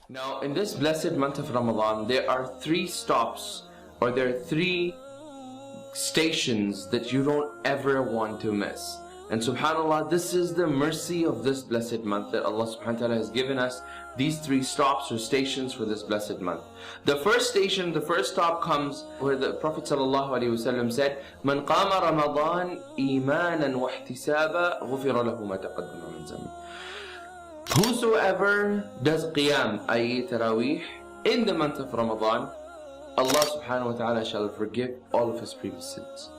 Now, in this blessed month of Ramadan, there are 3 stops, or there are 3 stations that you don't ever want to miss. And subhanAllah, this is the mercy of this blessed month, that Allah subhanahu wa ta'ala has given us these 3 stops or stations for this blessed month. The first station, the first stop comes where the Prophet ﷺ said, "Man qama Ramadan imanan wa ihtisaba, ghufira lahu ma taqaddama min dhanbi." Whosoever does qiyam, i.e. taraweeh, in the month of Ramadan, Allah subhanahu wa ta'ala shall forgive all of his previous sins.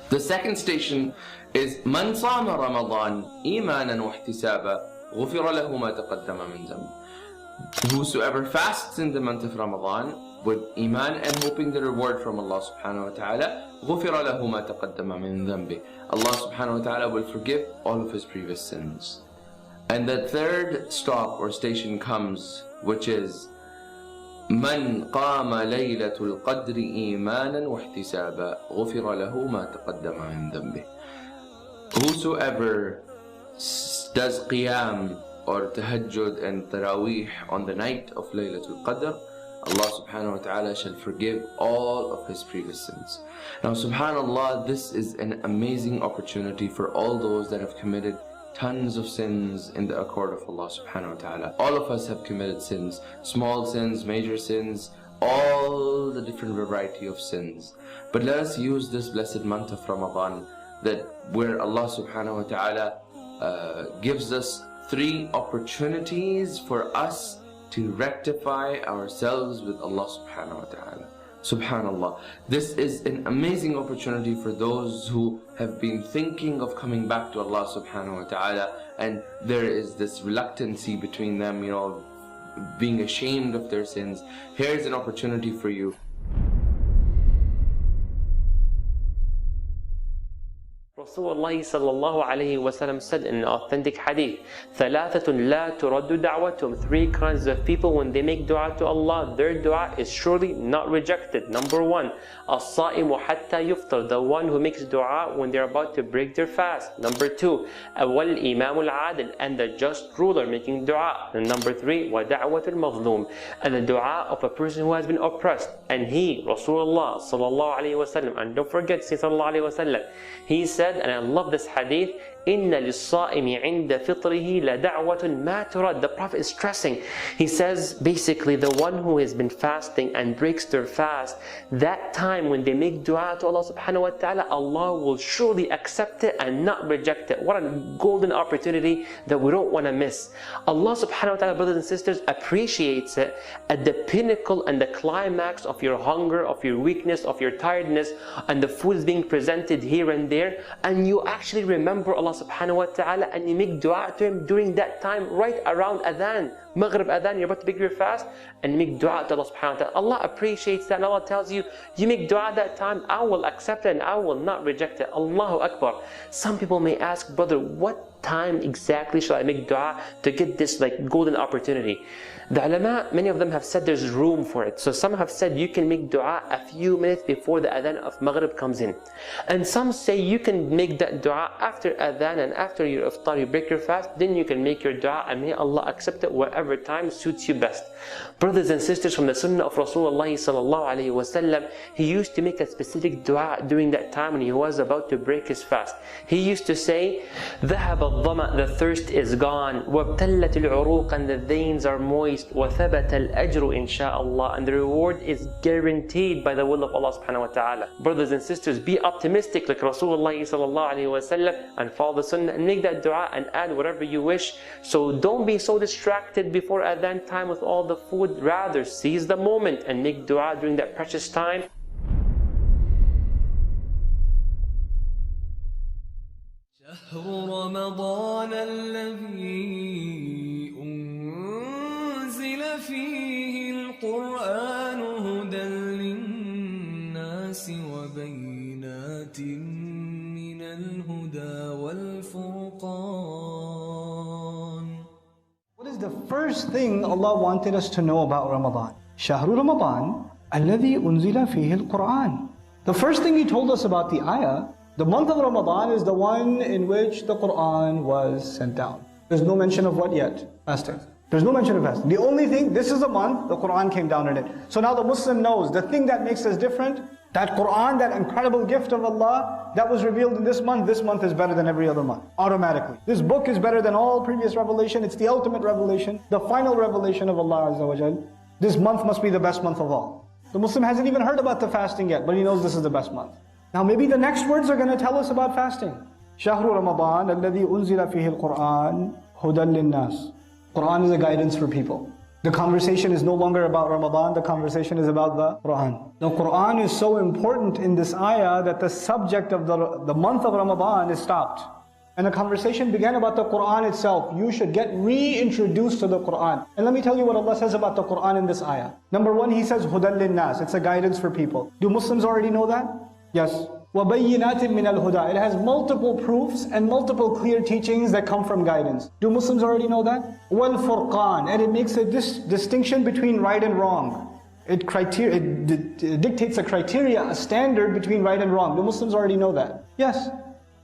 The second station is Man sama Ramadan imanan wa ihtisaba, ghufira lahu ma taqaddama min dhanbi. Whosoever fasts in the month of Ramadan with iman and hoping the reward from Allah subhanahu wa ta'ala, ghufira lahu ma taqaddama min dhanbi. Allah subhanahu wa ta'ala will forgive all of his previous sins. And the third stop or station comes, which is Man qama laylatul qadri imanan wa ihtisaba, ghufira lahu ma taqaddama min dhanbi. Whosoever does qiyam or tahajjud and taraweeh on the night of Laylatul Qadr, Allah subhanahu wa ta'ala shall forgive all of his previous sins. Now subhanallah, this is an amazing opportunity for all those that have committed tons of sins in the accord of Allah subhanahu wa ta'ala. All of us have committed sins, small sins, major sins, all the different variety of sins. But let us use this blessed month of Ramadan, that where Allah subhanahu wa ta'ala gives us 3 opportunities for us to rectify ourselves with Allah subhanahu wa ta'ala. Subhanallah, this is an amazing opportunity for those who have been thinking of coming back to Allah subhanahu wa ta'ala, and there is this reluctancy between them, being ashamed of their sins. Here's an opportunity for you. Rasulullah sallallahu alayhi wa sallam said in an authentic hadith, ثَلَاثَةٌ لَا تُرَدُّ دَعْوَتُهُمْ 3 kinds of people, when they make dua to Allah, their dua is surely not rejected. Number 1, الصَّائِمُ حَتَّى يُفْطَرُ, the one who makes dua when they're about to break their fast. Number 2, وَالْإِمَامُ الْعَادِلُ, and the just ruler making dua. And number 3, وَدَعْوَةُ الْمَظْلُومِ, and the dua of a person who has been oppressed. And he, Rasulullah sallallahu alayhi wa sallam, and don't forget, sallallahu alayhi wa sallam, he said, and I love this hadith, إِنَّ لِلصَّائِمِ عِنْدَ فِطْرِهِ لَدَعْوَةٌ مَا تُرَدْ. The Prophet is stressing. He says, basically, the one who has been fasting and breaks their fast, that time when they make dua to Allah subhanahu wa ta'ala, Allah will surely accept it and not reject it. What a golden opportunity that we don't want to miss. Allah subhanahu wa ta'ala, brothers and sisters, appreciates it at the pinnacle and the climax of your hunger, of your weakness, of your tiredness, and the food is being presented here and there, and you actually remember Allah subhanahu wa ta'ala, and you make dua to Him during that time, right around adhan, Maghrib adhan, you're about to break your fast, and you make dua to Allah subhanahu wa ta'ala. Allah appreciates that, and Allah tells you, you make dua at that time, I will accept it and I will not reject it. Allahu Akbar. Some people may ask, brother, what time exactly shall I make dua to get this golden opportunity? The ulama, many of them have said there's room for it. So some have said you can make dua a few minutes before the adhan of Maghrib comes in. And some say you can make that dua after adhan and after your iftar, you break your fast, then you can make your dua, and may Allah accept it whatever time suits you best. Brothers and sisters, from the sunnah of Rasulullah sallallahu alayhi wa sallam, he used to make a specific dua during that time when he was about to break his fast. He used to say, ذهب الظمأ, the thirst is gone, وابتلت العروق, and the veins are moist, وثبت الأجر إن شاء الله, and the reward is guaranteed by the will of Allah subhanahu wa ta'ala. Brothers and sisters, be optimistic like Rasulullah sallallahu alayhi wa sallam, and follow the sunnah and make that dua and add whatever you wish. So don't be so distracted before adhan time with all the food. Rather seize the moment and make dua during that precious time. شهر رمضان الذي أنزل فيه القرآن هدى للناس وبينات من الهدى والفرقان. What is the first thing Allah wanted us to know about Ramadan? شهر رمضان الذي أنزل فيه القرآن. The first thing He told us about the ayah, the month of Ramadan is the one in which the Quran was sent down. There's no mention of what yet, Master? There's no mention of fasting. The only thing, this is a month, the Quran came down in it. So now the Muslim knows, the thing that makes us different, that Quran, that incredible gift of Allah, that was revealed in this month is better than every other month, automatically. This book is better than all previous revelation. It's the ultimate revelation, the final revelation of Allah Azza wa Jal. This month must be the best month of all. The Muslim hasn't even heard about the fasting yet, but he knows this is the best month. Now maybe the next words are going to tell us about fasting. شهر رمضان الذي أنزل فيه القرآن هدى للناس. Quran is a guidance for people. The conversation is no longer about Ramadan, the conversation is about the Quran. The Quran is so important in this ayah that the subject of the month of Ramadan is stopped. And the conversation began about the Quran itself. You should get reintroduced to the Quran. And let me tell you what Allah says about the Quran in this ayah. Number one, He says, هُدًى لِلنَّاسِ. It's a guidance for people. Do Muslims already know that? Yes. وَبَيِّنَاتٍ مِّنَ الْهُدَى. It has multiple proofs and multiple clear teachings that come from guidance. Do Muslims already know that? وَالْفُرْقَانِ. And it makes a distinction between right and wrong. It dictates a criteria, a standard between right and wrong. Do Muslims already know that? Yes.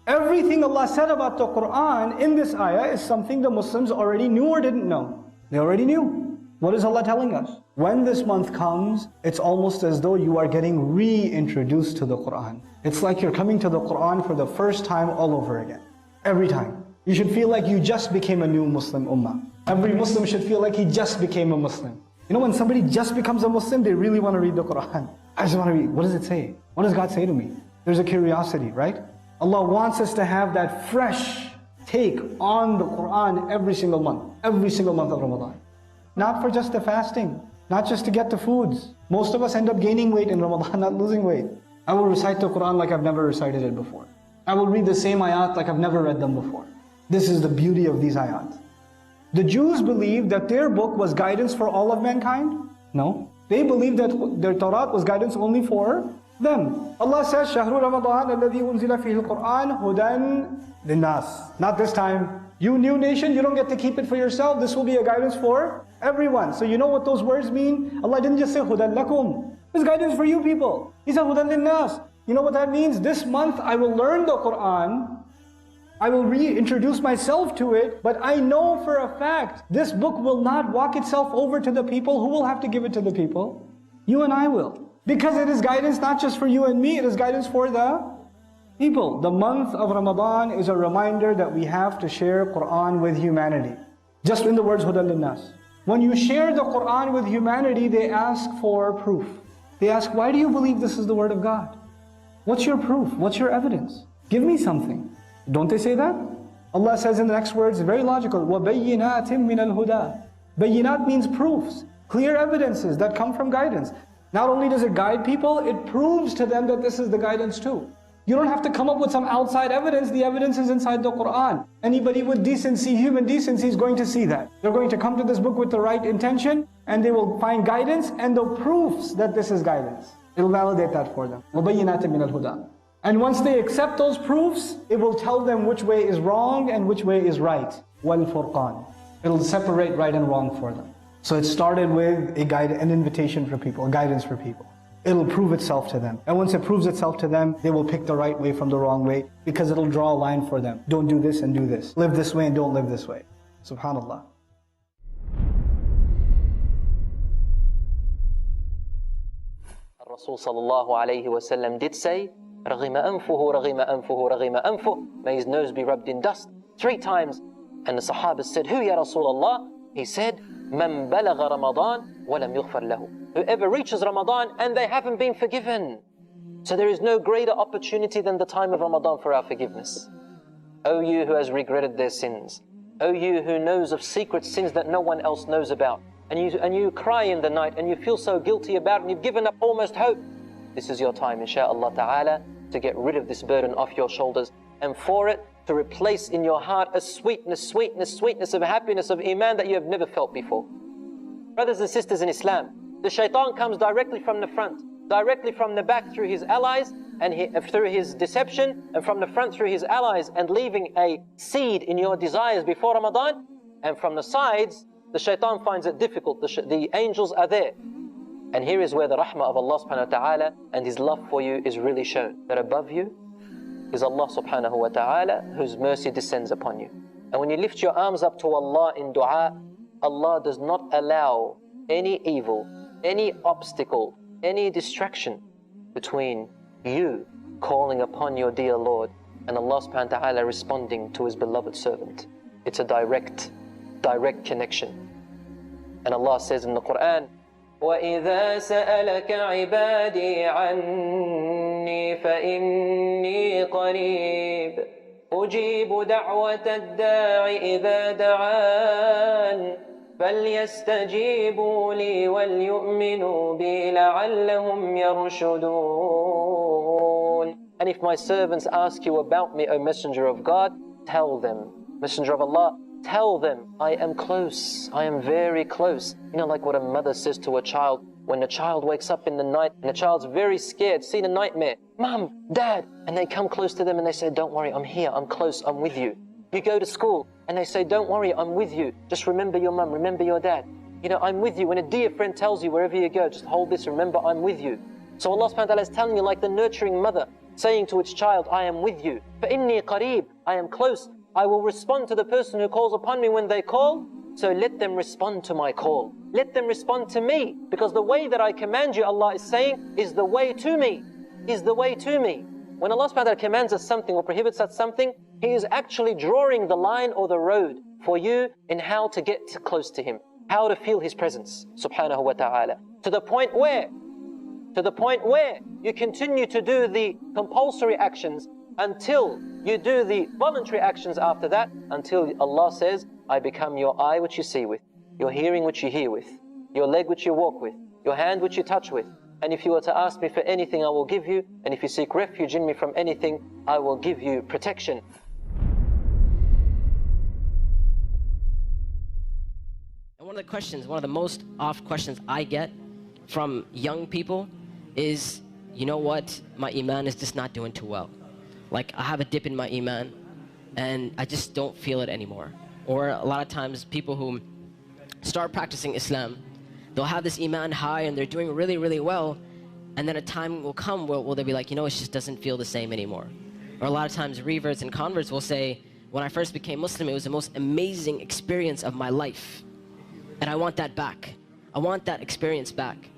Everything Allah said about the Quran in this ayah is something the Muslims already knew or didn't know. They already knew. What is Allah telling us? When this month comes, it's almost as though you are getting reintroduced to the Quran. It's like you're coming to the Quran for the first time all over again. Every time. You should feel like you just became a new Muslim ummah. Every Muslim should feel like he just became a Muslim. You know, when somebody just becomes a Muslim, they really want to read the Quran. I just want to read. What does it say? What does God say to me? There's a curiosity, right? Allah wants us to have that fresh take on the Quran every single month of Ramadan. Not for just the fasting, not just to get the foods. Most of us end up gaining weight in Ramadan, not losing weight. I will recite the Quran like I've never recited it before. I will read the same ayat like I've never read them before. This is the beauty of these ayat. The Jews believed that their book was guidance for all of mankind. No. They believed that their Torah was guidance only for them. Allah says, شهر رمضان الذي أنزل فيه القرآن هدى للناس. Not this time. You new nation, you don't get to keep it for yourself. This will be a guidance for everyone. So you know what those words mean? Allah didn't just say هدى لكم. It's guidance for you people. He said هدى للناس. You know what that means? This month I will learn the Quran. I will reintroduce myself to it, but I know for a fact this book will not walk itself over to the people. Who will have to give it to the people? You and I will. Because it is guidance not just for you and me, it is guidance for the people. The month of Ramadan is a reminder that we have to share Quran with humanity. Just in the words هدى للناس. When you share the Quran with humanity, they ask for proof. They ask, why do you believe this is the word of God? What's your proof? What's your evidence? Give me something. Don't they say that? Allah says in the next words, very logical, وَبَيِّنَاتٍ مِّنَ الْهُدَى. Bayinat means proofs, clear evidences that come from guidance. Not only does it guide people, it proves to them that this is the guidance too. You don't have to come up with some outside evidence, the evidence is inside the Quran. Anybody with decency, human decency is going to see that. They're going to come to this book with the right intention and they will find guidance and the proofs that this is guidance. It will validate that for them. وَبَيِّنَاتٍ مِّنَ الْهُدَى. And once they accept those proofs, it will tell them which way is wrong and which way is right. وَالْفُرْقَانِ. It will separate right and wrong for them. So it started with a guide, an invitation for people, a guidance for people. It'll prove itself to them. And once it proves itself to them, they will pick the right way from the wrong way because it'll draw a line for them. Don't do this and do this. Live this way and don't live this way. SubhanAllah. Rasul sallallahu alayhi wasallam did say, رَغِمَ أَنفُهُ رَغِمَ أَنفُهُ رَغِمَ أَنفُهُ. May his nose be rubbed in dust 3 times. And the Sahaba said, who ya Rasulullah? He said, مَنْ بَلَغَ رَمَضَانَ وَلَمْ يُغْفَرْ لَهُ. Whoever reaches Ramadan and they haven't been forgiven. So there is no greater opportunity than the time of Ramadan for our forgiveness. O you who has regretted their sins. O you who knows of secret sins that no one else knows about. And you cry in the night and you feel so guilty about it and you've given up almost hope. This is your time, insha'Allah ta'ala, to get rid of this burden off your shoulders. And for it, to replace in your heart a sweetness of happiness, of iman that you have never felt before. Brothers and sisters in Islam, the shaitan comes directly from the front, directly from the back through his allies, and through his deception, and from the front through his allies, and leaving a seed in your desires before Ramadan. And from the sides, the shaitan finds it difficult. The angels are there. And here is where the rahmah of Allah subhanahu wa ta'ala and His love for you is really shown. That above you is Allah subhanahu wa ta'ala, whose mercy descends upon you. And when you lift your arms up to Allah in dua, Allah does not allow any evil, any obstacle, any distraction between you calling upon your dear Lord and Allah subhanahu wa ta'ala responding to His beloved servant. It's a direct connection. And Allah says in the Quran, وَإِذَا سَأَلَكَ عِبَادِي عَنِّي فَإِنِّي قَرِيبٌ أُجِيبُ دَعْوَةَ الدَّاعِ إِذَا دَعَانِ فَلْيَسْتَجِيبُوا لِي وَلْيُؤْمِنُوا بِي لَعَلَّهُمْ يَرْشُدُونَ. And if my servants ask you about me, O Messenger of God, tell them, Messenger of Allah, tell them, I am close, I am very close. You know, like what a mother says to a child when a child wakes up in the night and the child's very scared, seen a nightmare. Mom, Dad, and they come close to them and they say, don't worry, I'm here, I'm close, I'm with you. You go to school and they say, don't worry, I'm with you. Just remember your mum, remember your dad. You know, I'm with you. When a dear friend tells you wherever you go, just hold this, remember I'm with you. So Allah subhanahu wa ta'ala is telling you like the nurturing mother saying to its child, I am with you. فَإِنِّي قَرِيبٌ, I am close. I will respond to the person who calls upon me when they call. So let them respond to my call. Let them respond to me. Because the way that I command you, Allah is saying, is the way to me. Is the way to me. When Allah subhanahu wa ta'ala commands us something or prohibits us something, He is actually drawing the line or the road for you in how to get close to Him. How to feel His presence, subhanahu wa ta'ala. To the point where you continue to do the compulsory actions until you do the voluntary actions after that, until Allah says, I become your eye which you see with, your hearing which you hear with, your leg which you walk with, your hand which you touch with. And if you were to ask me for anything, I will give you. And if you seek refuge in me from anything, I will give you protection. And one of the most oft questions I get from young people is, you know what, my iman is just not doing too well. Like, I have a dip in my iman and I just don't feel it anymore. Or a lot of times people who start practicing Islam, they'll have this iman high and they're doing really, really well, and then a time will come where they'll be like, you know, it just doesn't feel the same anymore. Or a lot of times reverts and converts will say, when I first became Muslim, it was the most amazing experience of my life. And I want that back. I want that experience back.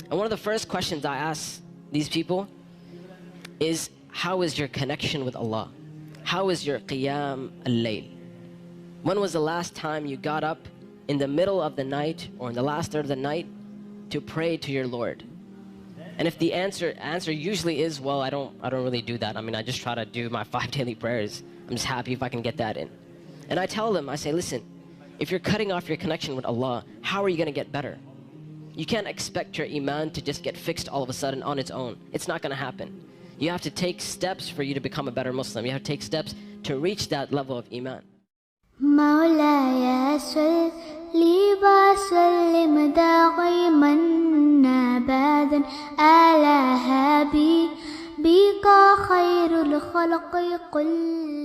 And one of the first questions I ask these people is, how is your connection with Allah? How is your qiyam al-layl? When was the last time you got up in the middle of the night or in the last third of the night to pray to your Lord? And if the answer usually is, well, I don't really do that. I mean, I just try to do my 5 daily prayers. I'm just happy if I can get that in. And I tell them, I say, listen, if you're cutting off your connection with Allah, how are you going to get better? You can't expect your iman to just get fixed all of a sudden on its own. It's not going to happen. You have to take steps for you to become a better Muslim. You have to take steps to reach that level of iman. مولاي صل وسلم دائما أبدا على حبيبك خير الخلق كلهم.